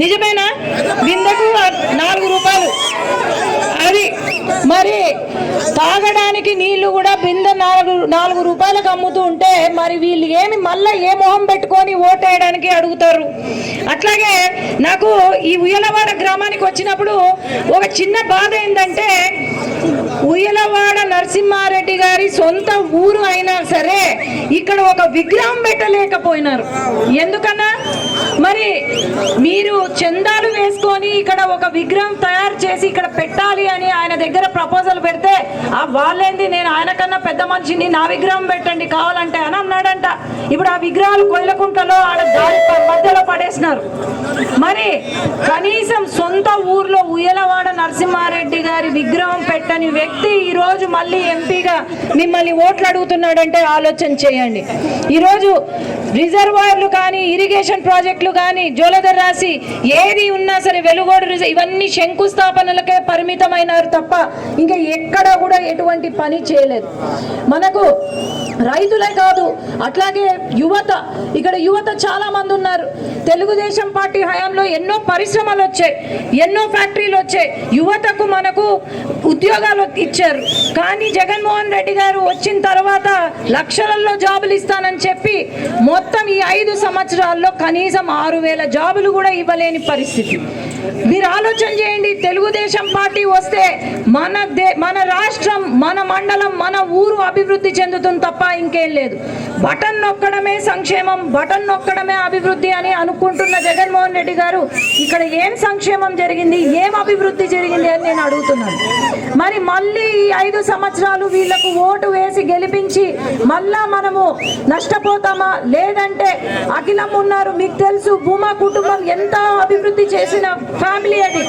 నిజమేనా? బిందెకు 4 రూపాయలు. అది మరి తాగడానికి నీళ్లు కూడా బిందె 4 రూపాయలకు అమ్ముతూ ఉంటే మరి వీళ్ళు ఏమి మళ్ళీ ఏ మొహం పెట్టుకొని ఓటేయడానికి అడుగుతారు? అట్లాగే నాకు ఈ ఉయ్యలవాడ గ్రామానికి వచ్చినప్పుడు ఒక చిన్న బాధ ఏంటంటే, ఉయ్యలవాడ నరసింహారెడ్డి గారి సొంత ఊరు అయినా సరే ఇక్కడ ఒక విగ్రహం పెట్టలేకపోయినారు. ఎందుకన్నా? మరి మీరు చందాలు వేసుకొని ఇక్కడ ఒక విగ్రహం తయారు చేసి ఇక్కడ పెట్టాలి అని ఆయన దగ్గర ప్రపోజల్ పెడితే వాళ్ళేంది, నేను ఆయన కన్నా పెద్ద మనిషిని, నా విగ్రహం పెట్టండి కావాలంటే అని అన్నాడంట. ఇప్పుడు ఆ విగ్రహాలు కొయ్యలకుంటలో ఆడ దారి మధ్యలో పడేసినారు. మరి కనీసం సొంత ఊర్లో ఉయ్యలవాడ నరసింహారెడ్డి గారి విగ్రహం పెట్టని వ్యక్తి ఈరోజు మళ్ళీ ఎంపీగా మిమ్మల్ని ఓట్లు అడుగుతున్నాడంటే ఆలోచన చేయండి. ఈరోజు రిజర్వాయర్లు కానీ, ఇరిగేషన్ ప్రాజెక్టులు కానీ, జోలధర్ రాసి ఏది ఉన్నా సరే, వెలుగోడు ఇవన్నీ శంకుస్థాపనలకే పరిమితమైనారు తప్ప ఇంకా ఎక్కడ కూడా ఎటువంటి పని చేయలేదు. మనకు రైతులే కాదు, అట్లాగే యువత, ఇక్కడ యువత చాలా మంది ఉన్నారు. తెలుగుదేశం పార్టీ హయాంలో ఎన్నో పరిశ్రమలు వచ్చాయి, ఎన్నో ఫ్యాక్టరీలు వచ్చాయి, యువతకు మనకు ఉద్యోగాలు ఇచ్చారు. కానీ జగన్మోహన్ రెడ్డి గారు వచ్చిన తర్వాత లక్షలలో జాబులు ఇస్తానని చెప్పి మొత్తం ఈ 5 సంవత్సరాల్లో కనీసం 6,000 జాబులు కూడా ఇవ్వలేని పరిస్థితి. మీరు ఆలోచన చేయండి. తెలుగుదేశం పార్టీ వస్తే మన రాష్ట్రం, మన మండలం, మన ఊరు అభివృద్ధి చెందుతుంది తప్ప ఇంకేం లేదు. బటన్ నొక్కడమే సంక్షేమం, బటన్ నొక్కడమే అభివృద్ధి అని అనుకుంటున్న జగన్మోహన్ రెడ్డి గారు ఇక్కడ ఏం సంక్షేమం జరిగింది, ఏం అభివృద్ధి జరిగింది అని నేను అడుగుతున్నాను. మరి మళ్ళీ ఈ 5 సంవత్సరాలు వీళ్లకు ఓటు వేసి గెలిపించి మళ్ళా మనము నష్టపోతామా? లేదంటే అఖిలం ఉన్నారు, మీకు తెలుసు భూమా కుటుంబం ఎంత అభివృద్ధి చేసిన ఫ్యామిలీ అది.